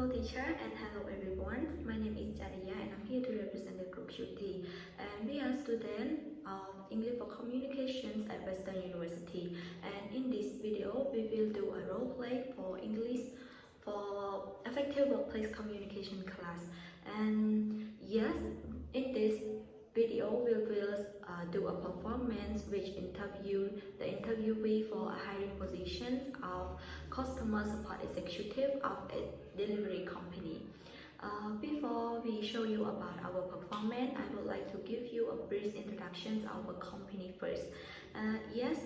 Hello teacher and hello everyone. My name is Jariya and I'm here to represent the group QT. And we are students of English for Communications at Western University. And in this video, we will do a role play for English for effective workplace communication class. And yes, in this video, we will do a performance which interview the interviewee for a hiring position of customer support executive of a delivery company. Before we show you about our performance, I would like to give you a brief introduction of our company first. Yes,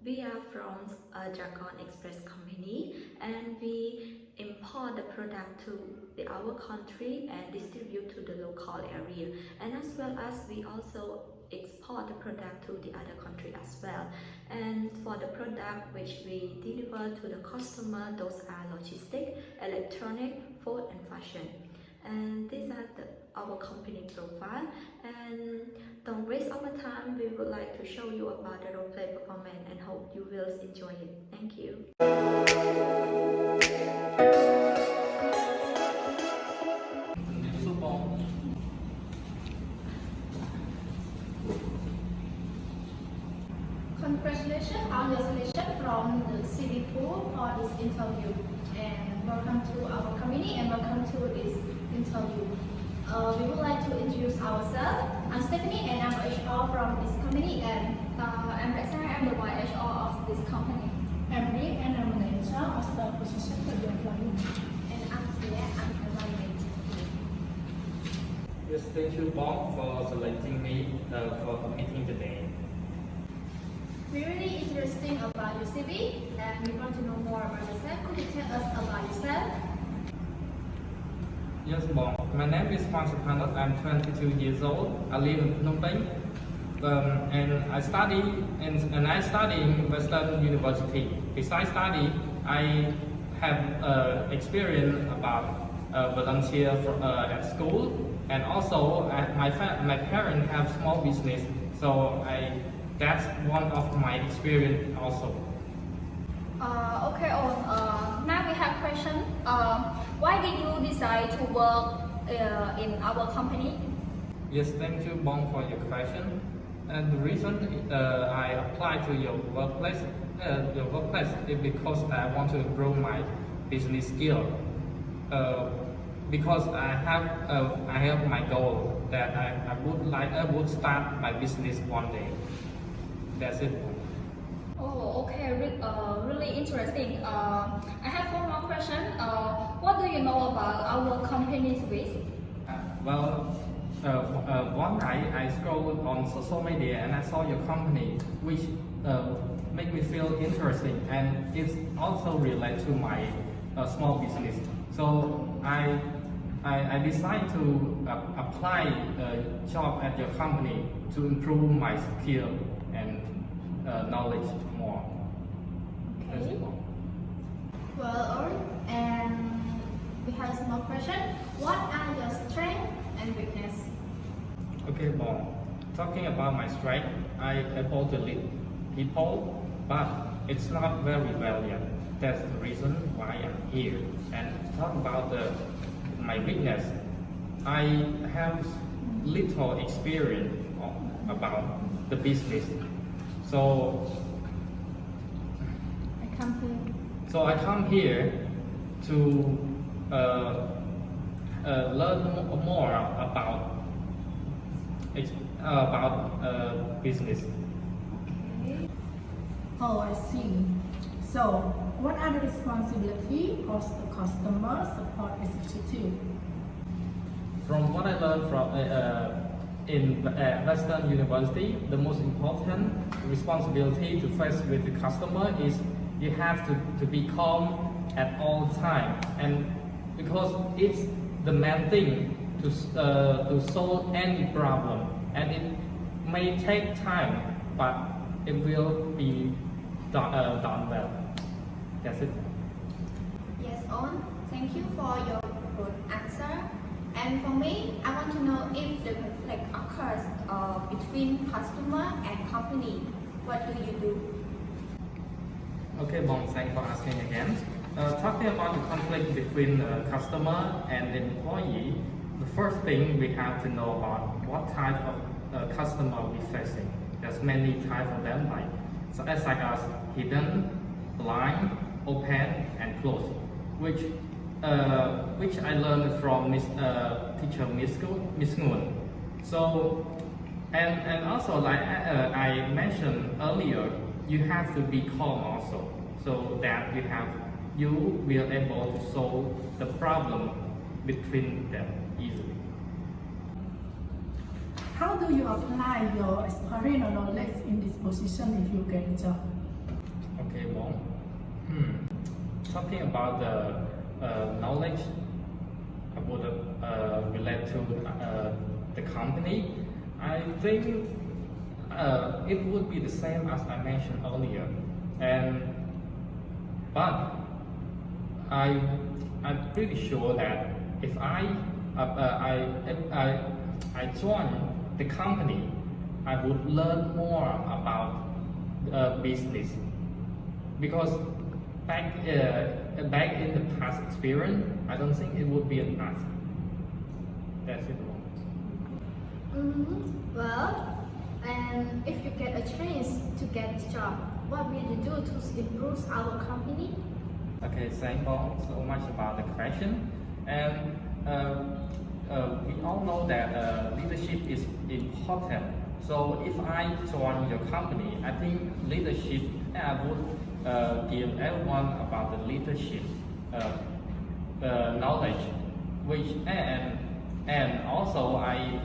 we are from Dragon Express company and we import the product to our country and distribute to the local area, and as well as we also export the product to the other country as well. And for the product which we deliver to the customer, those are logistic, electronic, food and fashion. And these are our company profile. And don't waste our time, we would like to show you about the role play performance and hope you will enjoy it. Thank you. Congratulations on your selection from the CV pool for this interview, and welcome to our company and welcome to this interview. We would like to introduce ourselves. I'm Stephanie and I'm HR from this company, and I'm Rexana, I'm the HR of this company. I'm Rick and I'm an HR of the position for the employee. And I'm Sia, I'm environment. Yes, thank you, Bob, for selecting me for the meeting today. We're really interesting about your CV and we want to know more about yourself. Could you tell us about yourself? Yes, Bob. My name is Juan Supanat. I'm 22 years old. I live in Phnom Penh. And I study in Western University. Besides study, I have experience about volunteer at school, and also my parents have small business, so that's one of my experience also. Okay, now we have question. Why did you decide to work in our company? Yes, thank you, Bong, for your question. And the reason I applied to your workplace is because I want to improve my business skill. Because I have my goal that I would start my business one day. That's it. Oh, okay, really interesting. I have one more question. What do you know about our company's ways? One night I scrolled on social media and I saw your company, which made me feel interesting, and it's also related to my small business. So I decided to apply a job at your company to improve my skill and knowledge more. Okay. Well, and we have some more question. What are your strengths and weakness? Okay, Bob. Talking about my strength, I'm able to lead people, but it's not very well yet. That's the reason why I'm here. And talk about my weakness, I have little experience about the business. So I come here to learn more about business. Okay. Oh, I see. So, what are the responsibilities of the customer support executive? From what I learned from in Western University, the most important responsibility to face with the customer is you have to be calm at all time, and because it's the main thing to solve any problem, and it may take time, but it will be done well. That's it. Yes, thank you for your good answer. And for me, I want to know if the conflict occurs between customer and company. What do you do? Okay, Bong, thanks for asking again. Talking about the conflict between customer and employee, the first thing we have to know about what type of customer we're facing. There's many types of them, such as hidden, blind, open, and closed, which I learned from teacher Miss Nguyen. So, and also like I mentioned earlier, you have to be calm also, so that you will able to solve the problem between them easily. How do you apply your experience or knowledge in this position if you get a job? Okay, well, talking about the knowledge, I would relate to the company. I think it would be the same as I mentioned earlier, but I'm pretty sure that if I join the company, I would learn more about business, because back in the past experience, I don't think it would be enough. That's it. Well, and if you get a chance to get a job, what will you do to improve our company? Okay, thank you so much about the question. And we all know that leadership is important. So if I join your company, I think leadership, I would give everyone about the leadership knowledge, and also I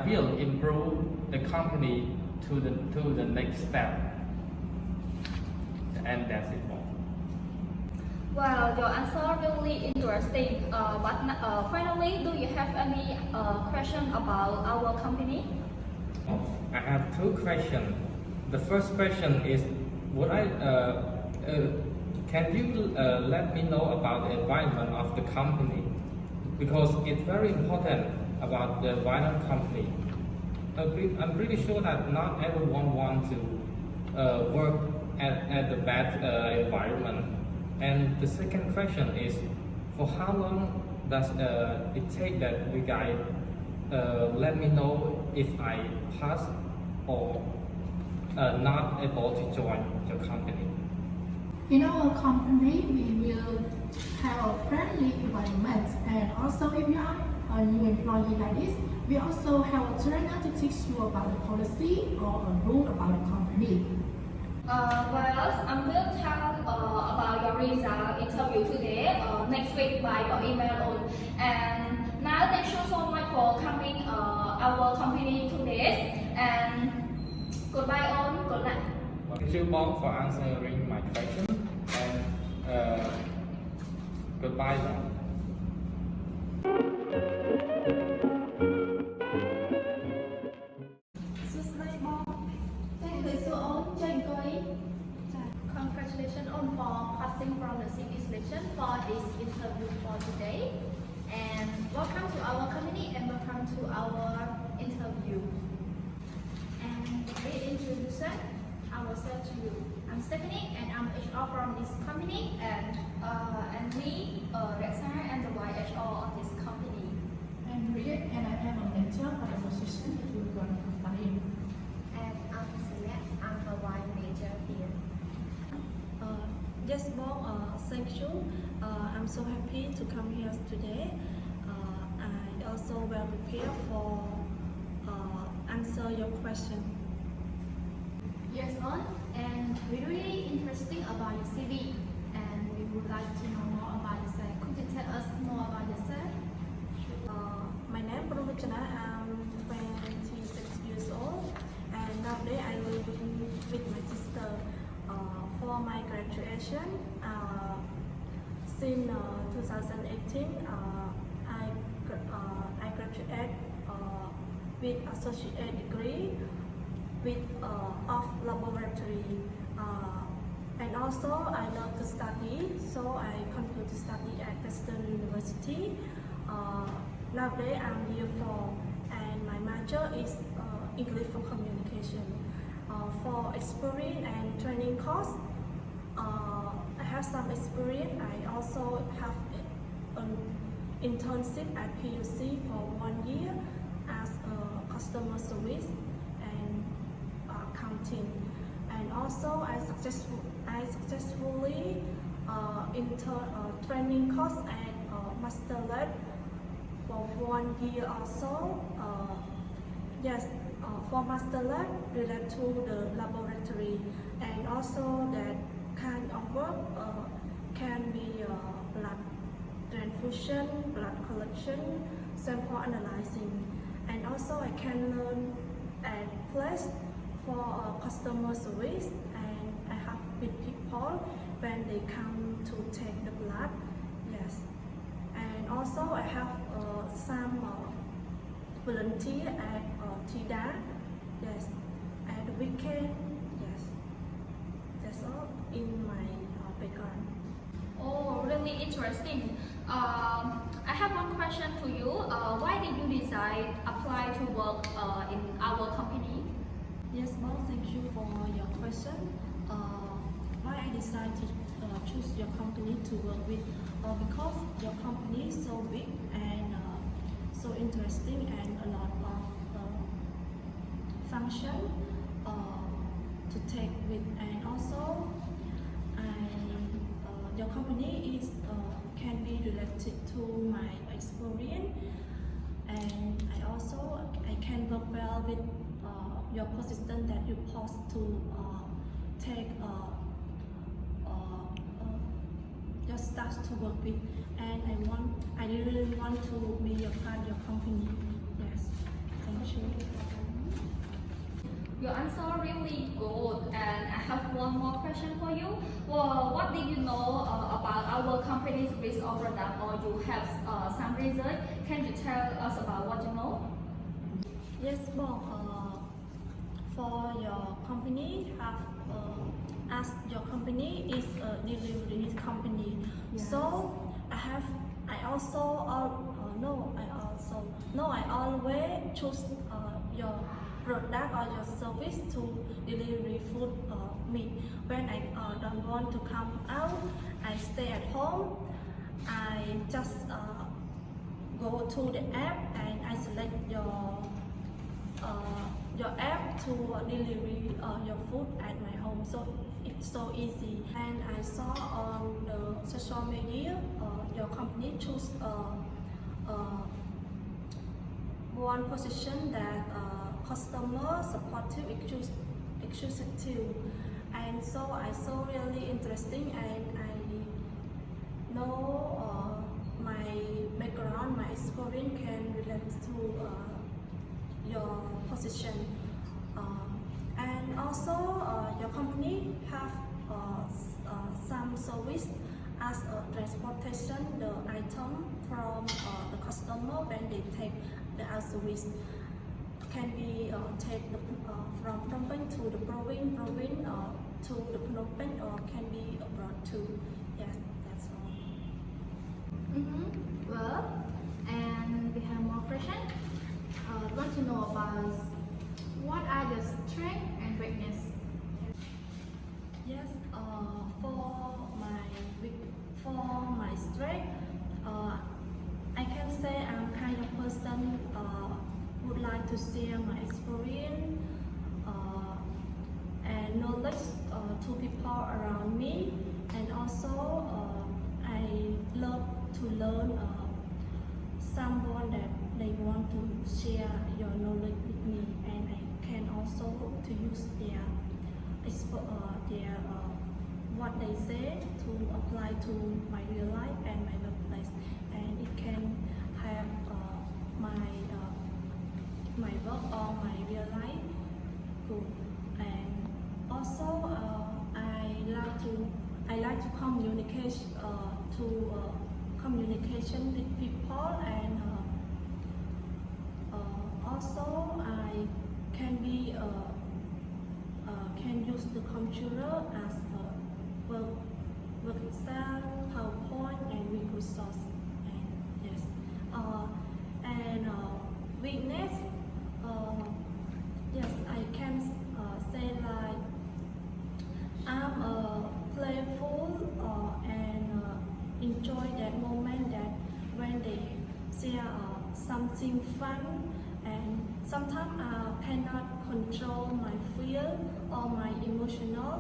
will improve the company to the next step. And that's it. Well, your answer really interesting. But finally, do you have any question about our company? I have two questions. The first question is, can you let me know about the environment of the company? Because it's very important about the environment company. I'm pretty sure that not everyone wants to work at the bad environment. And the second question is, for how long does it take that you guys let me know if I pass or not able to join your company? In our company, we will have a friendly environment, and also if you are a new employee like this, we also have a trainer to teach you about the policy or a rule about the company. Well, I will tell about your result interview today, next week by your email on. And now thank you so much for coming our company today. And goodbye all, good luck. Thank you, Bob, for answering my question. And goodbye now. Congratulations on for passing from the CV selection for this interview for today. And welcome to our company and welcome to our interview. And reintroduction ourselves to you. I'm Stephanie and I'm HR from this company, and me, Rexar, and the YHR of this company. I'm Riet, and I am a mentor for the position that you're going to apply in. And I'm Select, I'm the Y major here. Yes, Bob, thank you. I'm so happy to come here today. I also well prepared for answer your question. Yes, on, and we're really interesting about your CV, and we would like to know more about yourself. Could you tell us more about yourself? My name is Prabhachana. I'm 26 years old, and nowadays I live with my sister. For my graduation, since 2018, I graduated with associate degree with of laboratory, and also I love to study, so I continue to study at Western University. Nowadays I'm year 4, and my major is English for communication. For experience and training course, I have some experience. I also have an internship at PUC for 1 year as a customer service and accounting. And also I successfully training course at Master Lab for 1 year also. Yes, for Master Lab related to the laboratory, and also that kind of work can be blood transfusion, blood collection, sample analyzing, and also I can learn at place for customer service, and I have with people when they come to take the blood. Yes, and also I have some volunteer at TIDA. Yes, at the weekend. Yes, that's all in my background. Oh, really interesting. I have one question to you. Why did you decide apply to work in our company? Yes, ma'am, thank you for your question. Why I decided to choose your company to work with? Because your company is so big and so interesting, and a lot of function to take with, and also your company is can be related to my experience, and I can work well with your position that you post to take your staff to work with, and I really want to be a part of your company. Yes, thank you. Your answer really good, and I have one more question for you. Well, what did you know about our company's risk or product, or you have some research? Can you tell us about what you know? Yes, well, for your company, as your company is a delivery company, Yes. so I always choose your product or your service to deliver food me. When I don't want to come out, I stay at home. I just go to the app and I select your app to deliver your food at my home. So it's so easy. And I saw on the social media your company choose one position that customer supportive executive, and so I saw really interesting, and I know my background, my experience can relate to your position, and also your company have some service as a transportation the item from the customer when they take the service. Can be take from Phnom Penh to the province to the Phnom Penh, or can be abroad too. Yes, that's all. Well, and we have more questions. We want to know about what are the strengths and weakness. Yes, for my strength, I can say I'm kind of person would like to share my experience and knowledge to people around me, and also I love to learn someone that they want to share your knowledge with me, and I can also to use their what they say to apply to my real life and my workplace, and it can have my work or my real life good. And also I like to communication with people, and also I can use the computer as a work Excel, PowerPoint, and Microsoft. And yes, and weakness. Yes, I can say like I'm playful seem fun, and sometimes I cannot control my fear or my emotional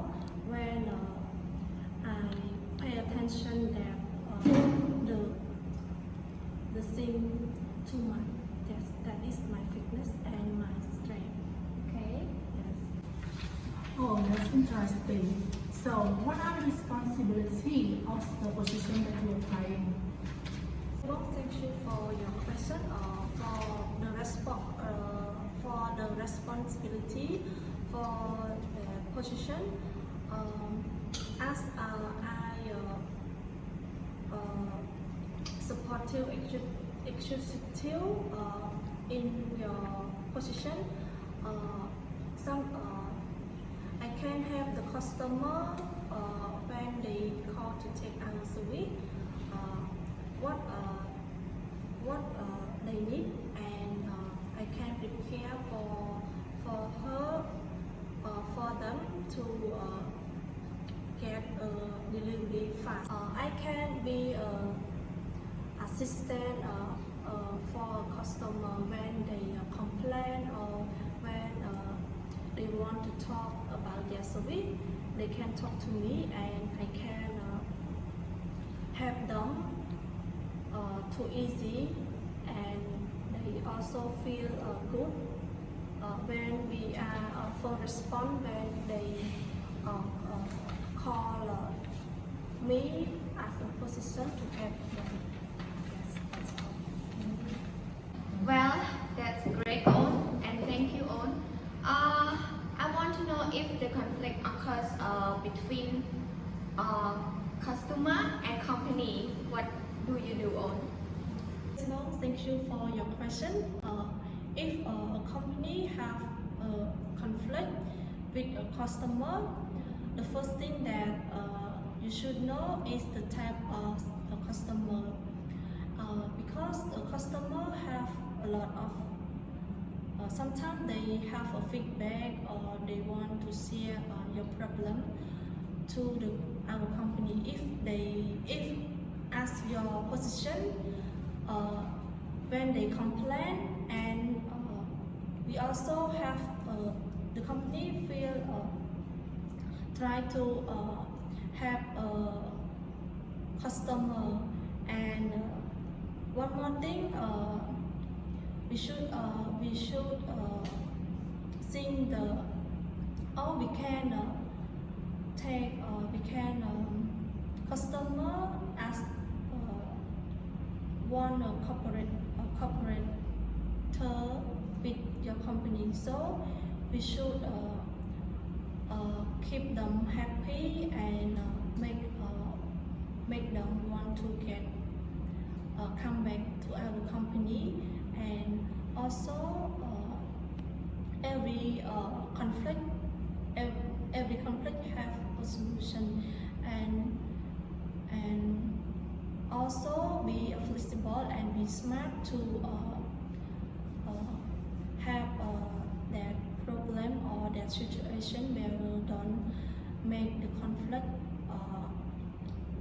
when I pay attention that the thing too much. Yes, that is my weakness and my strength. Okay. Yes. Oh, that's interesting. So, what are the responsibilities of the position that you're applying? Well, thank you for your question. For the responsibility for the position, as I supportive executive in your position, I can help the customer when they call to take our service. What they need, and I can prepare for them to get a delivery fast. I can be assistant for customer when they complain or when they want to talk about their service. They can talk to me, and I can help them too easy, and they also feel good when we are for respond when they call me as a position to help them. Yes, that's all. Well, that's great, On, and thank you, On. I want to know if the conflict occurs between customer and company. What do you do, On? So, thank you for your question. If a company have a conflict with a customer, the first thing that you should know is the type of a customer. Because a customer have a lot of sometimes they have a feedback or they want to share your problem to our company. If as your position when they complain, and we also have the company feel try to have a customer, and one more thing, we should think we can take customer as one corporate with your company, so we should keep them happy and make them want to get come back to our company. And also every conflict have a solution, and also be flexible and be smart to have that problem or that situation where we don't make the conflict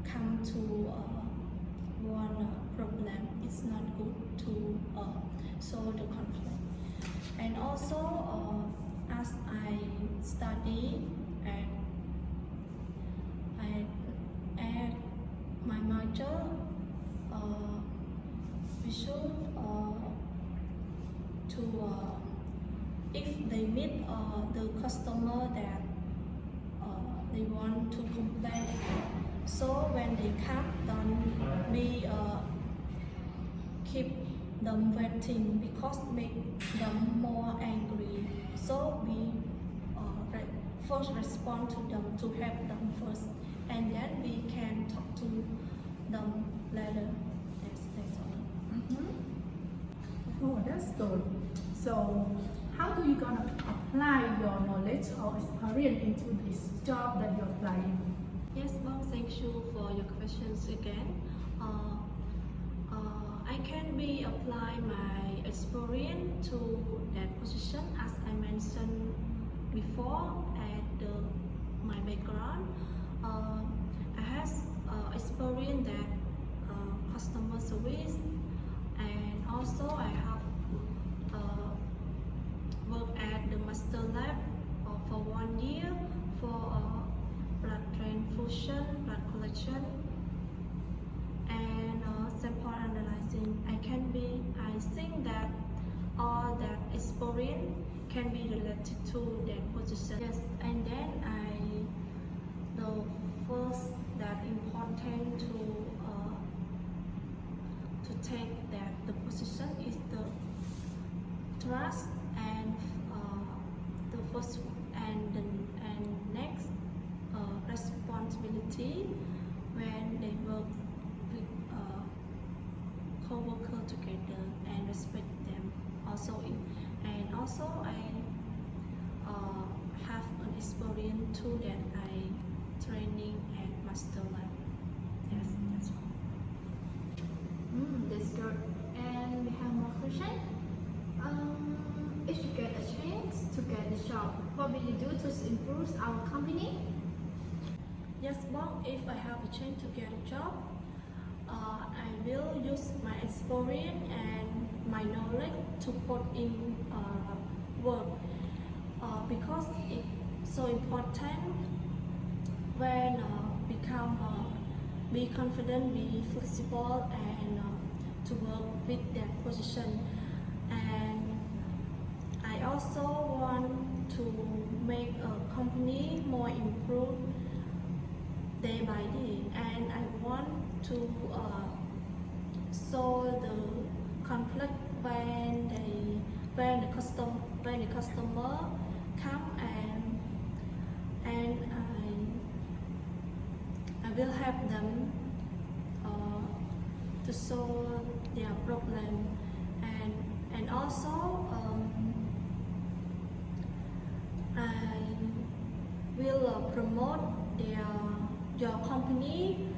come to one problem. It's not good to solve the conflict. And also as I study at my major, we should if they meet the customer that they want to complain, so when they come, don't be keep them waiting, because make them more angry. So we first respond to them to help them first, and then we can talk to them later. That's all. Oh, that's good. So, how do you gonna apply your knowledge or experience into this job that you're applying? Yes, well, thank you for your questions again. I can be apply my experience to that position, as I mentioned before at my background. I have experience that customer service, and also I have 1 year for blood transfusion, blood collection, and sample analyzing. I think that all that experience can be related to that position. Yes, and then the first that important to take that the position is the trust and the first and next responsibility when they work with co-worker together and respect them also I have an experience too that I training at Master Lab. Yes, that's all. That's good. And we have more question. If you get a chance to get a job, what will you do to improve our company? Yes, well, if I have a chance to get a job, I will use my experience and my knowledge to put in work because it's so important when be confident, be flexible, and to work with that position. And I also want to make a company more improved day by day, and I want to solve the conflict when the customer come and I will help them to solve their problem, and also I will promote your company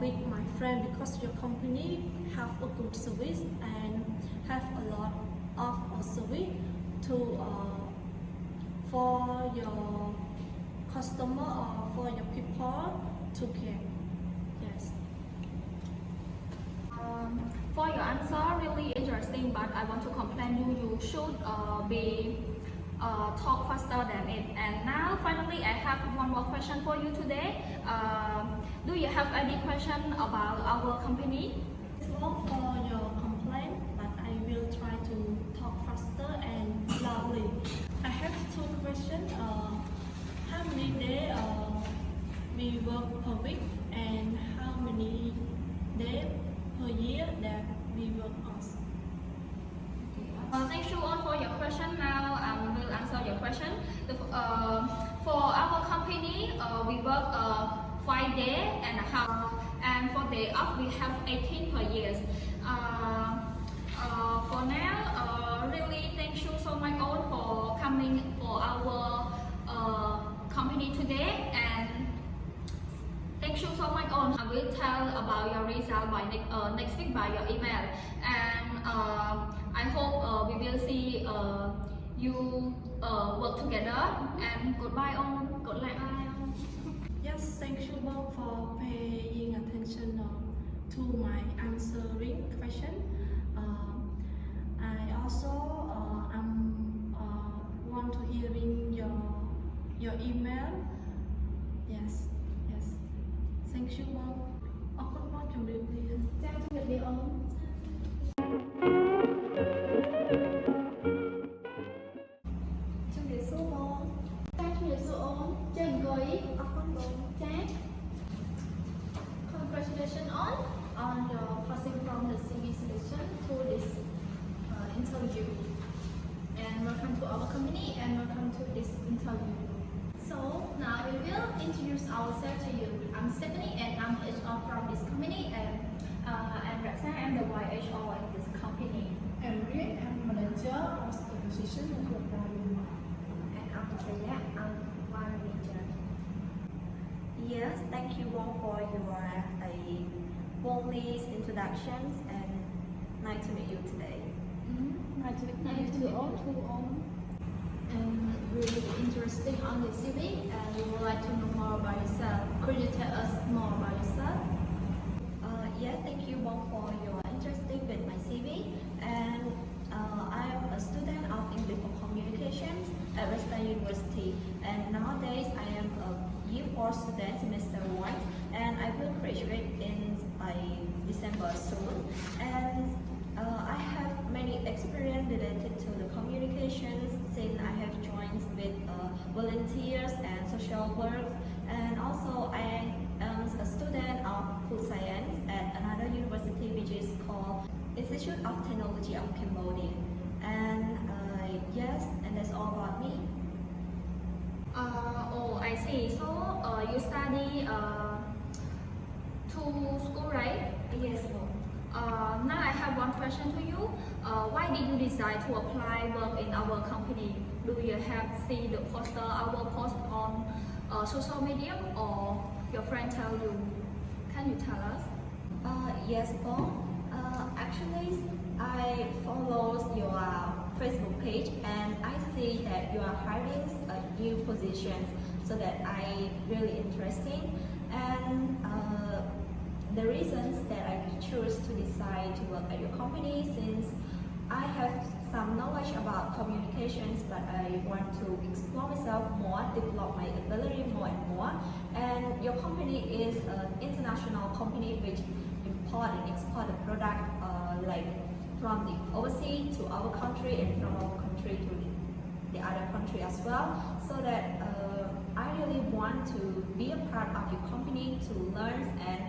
with my friend because your company have a good service and have a lot of service to for your customer or for your people to get. Yes. For your answer, really interesting, but I want to complain you should be talk faster than it. And now finally I have one more question for you today. Do you have any question about our company? It's not for your complaint, but I will try to talk faster and loudly. I have two questions. How many days we work per week, and how many days per year that we work on? Thank you all for your question. Now I will answer your question. For our company, we work 5 days and a half, and for day off we have 18 per year. For now, really thank you so much all for coming for our company today, and thank you so much all. I will tell about your result by next week by your email, and I hope we will see you work together, and goodbye all. Goodbye all. Yes, thank you both for paying attention to my answering question. I also want to hearing your email. Yes. Thank you both. ขอบคุณมากจำเรียนเรียน Chào tạm biệt all. Chương trình số 1 Chào tạm biệt all. Chào người. Chat. Congratulations on your passing from the CV selection to this interview. And welcome to our company and welcome to this interview. So now we will introduce ourselves to you. I'm Stephanie and I'm HR from this company, and Raksa, I'm the YHR in this company. And Rian, I'm manager of the position of the value. And I'm Saya, I'm one manager. Yes, thank you all for your warm introductions, and nice to meet you today. Nice to meet you all. And really interesting on the CV, and we would like to know more about yourself. Could you tell us more about yourself? Yeah, thank you both for your interesting with my CV, and I'm a student of English for Communications at Western University, and Institute of Technology of Cambodia. And yes, and that's all about me. Oh, I see. So you study to school, right? Yes, Now I have one question to you. Why did you decide to apply work in our company? Do you have seen the poster, our post on social media, or your friend tell you? Can you tell us? Yes, Paul. Actually, I follow your Facebook page and I see that you are hiring new positions, so that I really interesting. And the reasons that I choose to decide to work at your company, since I have some knowledge about communications, but I want to explore myself more, develop my ability more and more. And your company is an international company which import and export the product like from the overseas to our country and from our country to the other country as well. So that I really want to be a part of your company to learn and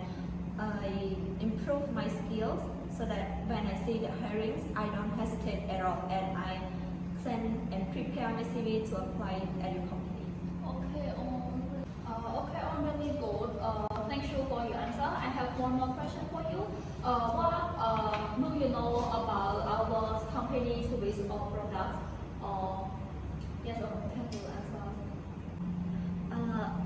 improve my skills, so that when I see the hirings, I don't hesitate at all, and I send and prepare my CV to apply at your company. Okay, really good. Thank you for your answer. I have one more question for you. What do you know about our company service or products? Yes, can you answer?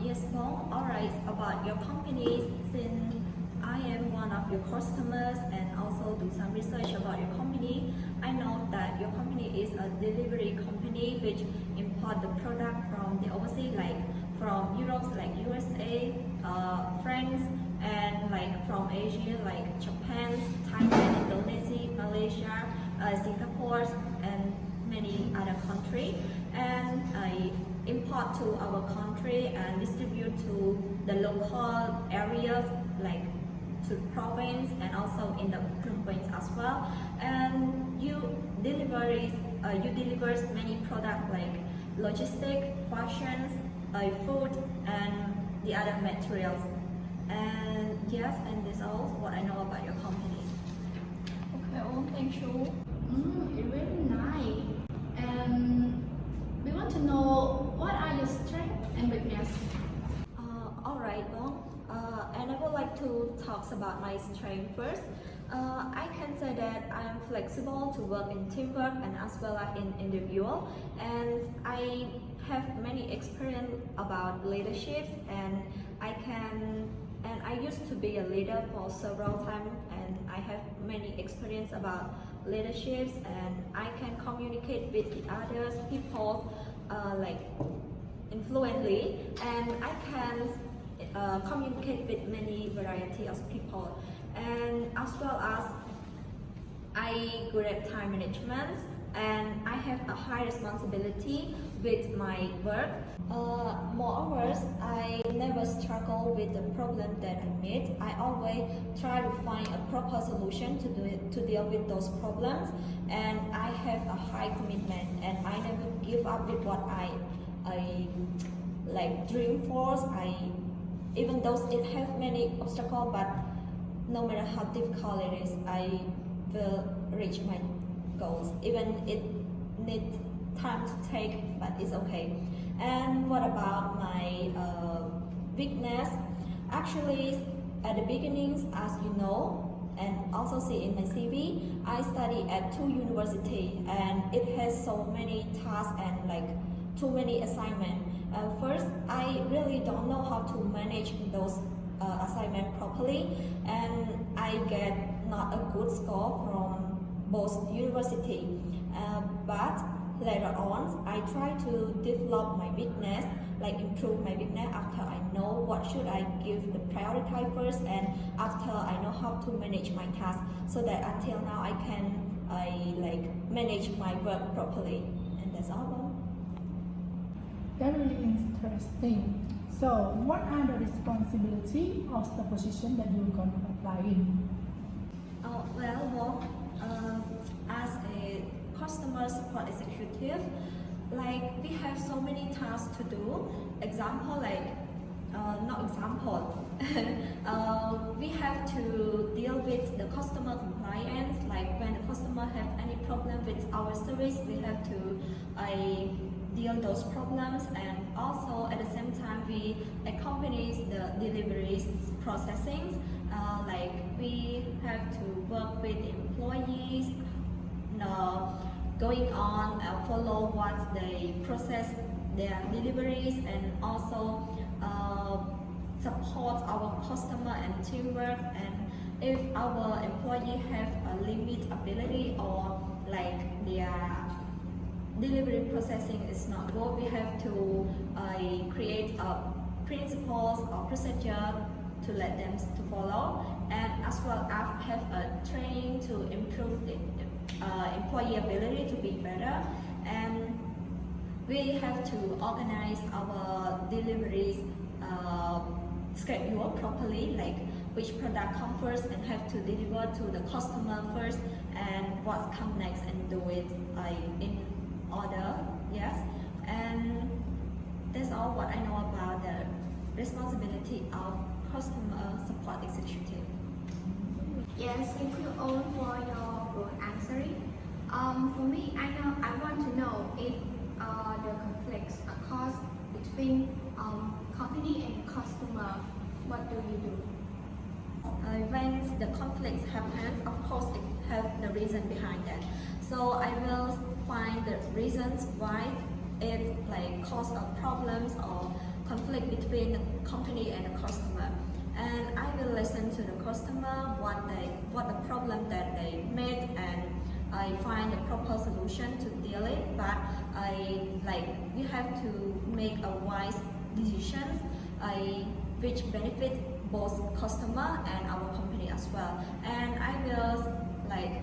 Yes, Paul. Alright, about your company, since I am one of your customers and also do some research about your company, I know that your company is a delivery company which import the product from the overseas, like from Europe, like USA, France, and like from Asia, like Japan, Thailand, Indonesia, Malaysia, Singapore, and many other countries. And I import to our country and distribute to the local areas, like to province and also in the province as well. And you deliver many products like logistic, fashions, food, and the other materials. And yes, and this is all what I know about your company. Okay, thank you. It's really nice. And we want to know, what are your strengths and weaknesses? Alright, well, and I would like to talk about my strength first. I can say that I am flexible to work in teamwork and as well as in individual, and I have many experience about leaderships, and I used to be a leader for several times, and I have many experience about leaderships, and I can communicate with the others people like influently, and I can communicate with many variety of people, and as well as I good at time management, and I have a high responsibility with my work. Moreover, I never struggle with the problem that I meet. I always try to find a proper solution to deal with those problems, and I have a high commitment, and I never give up with what I like dream for. Even though it has many obstacles, but no matter how difficult it is, I will reach my goals. Even it needs time to take, but it's okay. And what about my weakness? Actually, at the beginnings, as you know, and also see in my CV, I study at 2 universities, and it has so many tasks and like too many assignments. First, I really don't know how to manage those assignments properly, and I get not a good score from both universities. But later on, I try to develop my weakness, like improve my weakness after I know what should I give the priority first, and after I know how to manage my task, so that until now I can like manage my work properly. And that's all. Very interesting. So, what are the responsibilities of the position that you're going to apply in? As a customer support executive, like we have so many tasks to do. Example, like no example. We have to deal with the customer compliance, like when the customer have any problem with our service, we have to deal those problems, and also at the same time we accompany the deliveries processing, like we have to work with employees, going on follow what they process their deliveries, and also support our customer and teamwork. And if our employee have a limit ability or like their delivery processing is not good, we have to create principles or procedure to let them to follow, and as well as have a training to improve the employee ability to be better. And we have to organize our deliveries schedule properly, like which product come first and have to deliver to the customer first, and what come next, and do it in order. Yes, and that's all what I know about the responsibility of customer support executive. Yes, thank you all for your good answering. For me, I want to know if the conflicts are caused between company and customer. What do you do? When the conflicts happens, of course it have the reason behind that. So I will find the reasons why it like cause of problems or conflict between the company and the customer. And I will listen to the customer, what the problem that they made, and I find the proper solution to deal it. But we have to make a wise decisions which benefit both customer and our company as well. And I will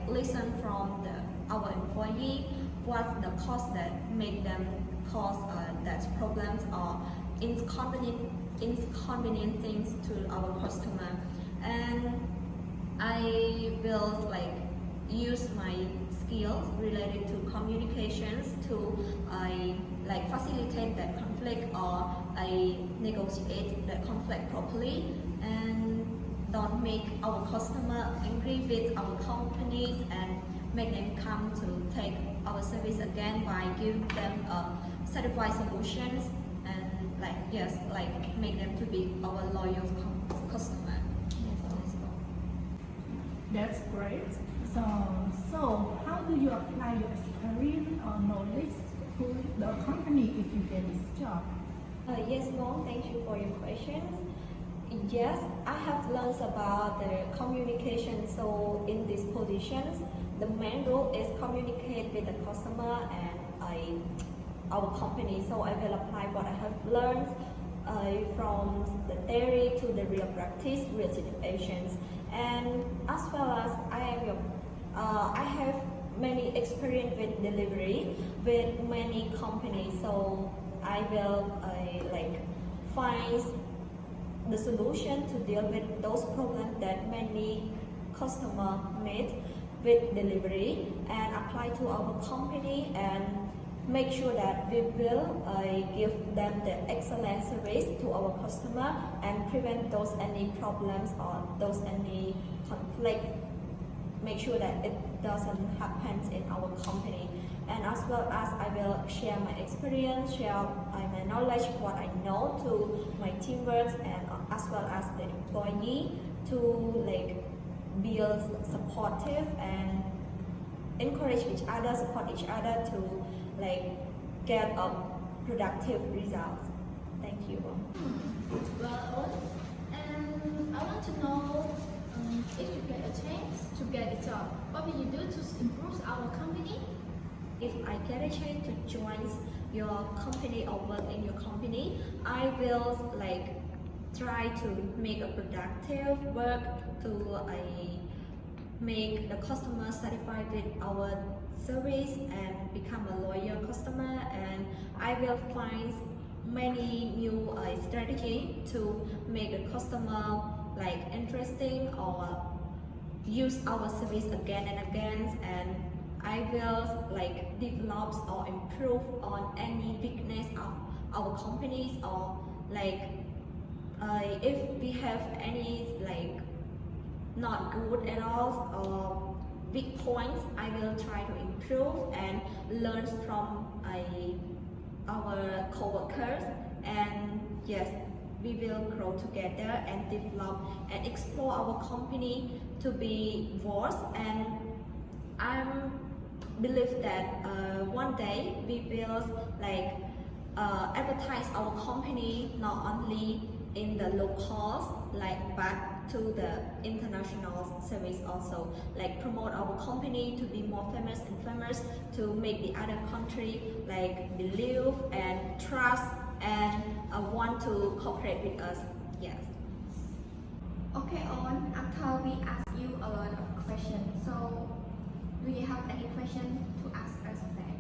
listen from our employee what's the cause that make them cause that problems or inconvenient things to our customer. And I will use my skills related to communications to facilitate that conflict, or I negotiate that conflict properly, and don't make our customer angry with our companies, and make them come to take our service again by giving them satisfied solutions, and make them to be our loyal customer. That's great. So how do you apply your experience or knowledge to the company if you get this job? Yes, Mom, thank you for your questions. Yes, I have learned about the communication. So in these positions, the main role is communicate with the customer and our company. So I will apply what I have learned from the theory to the real practice, real situations. And as well as I have many experience with delivery with many companies. So I will find the solution to deal with those problems that many customers made with delivery, and apply to our company, and make sure that we will give them the excellent service to our customer, and prevent those any problems or those any conflict. Make sure that it doesn't happen in our company. And as well as I will share my experience, share my knowledge, what I know to my teamwork, and as well as the employee to build supportive and encourage each other, support each other to get a productive result. Thank you. Well, and I want to know if you get a chance to get a job, what will you do to improve our company? If I get a chance to join your company or work in your company, I will try to make a productive work to make the customer satisfied with our service and become a loyal customer. And I will find many new strategy to make the customer interesting or use our service again and again. And I will develop or improve on any weakness of our companies, or if we have any like not good at all or weak points, I will try to improve and learn from our co-workers, and yes, we will grow together and develop and explore our company to be worse. And I believe that one day we will like advertise our company not only in the locals like but to the international service also, like promote our company to be more famous and famous, to make the other country like believe and trust and want to cooperate with us. Yes. Okay, On, after we ask you a lot of questions, so do you have any question to ask us back?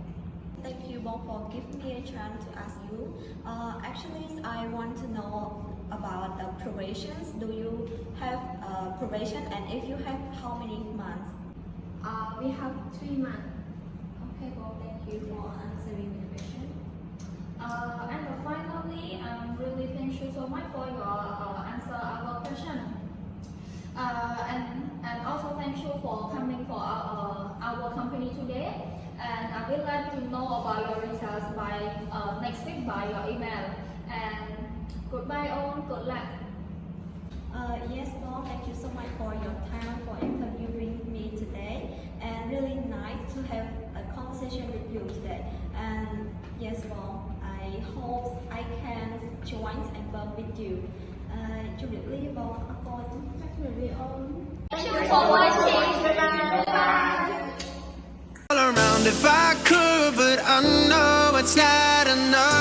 Thank you both for giving me a chance to ask you. Actually, I want to know about the probations. Do you have probation, and if you have, how many months? We have 3 months. Okay, well, thank you for answering the question. And finally, I'm really thank you so much for your answer our question. And also thank you for coming for our company today. And I will let you know about your results by next week by your email. And goodbye all, good luck. Yes, well, thank you so much for your time for interviewing me today, and really nice to have a conversation with you today. And yes, well, I hope I can join and work with you. Chúc được ly vào con. Thank you for watching. Bye. All around if I could, but I know it's not enough.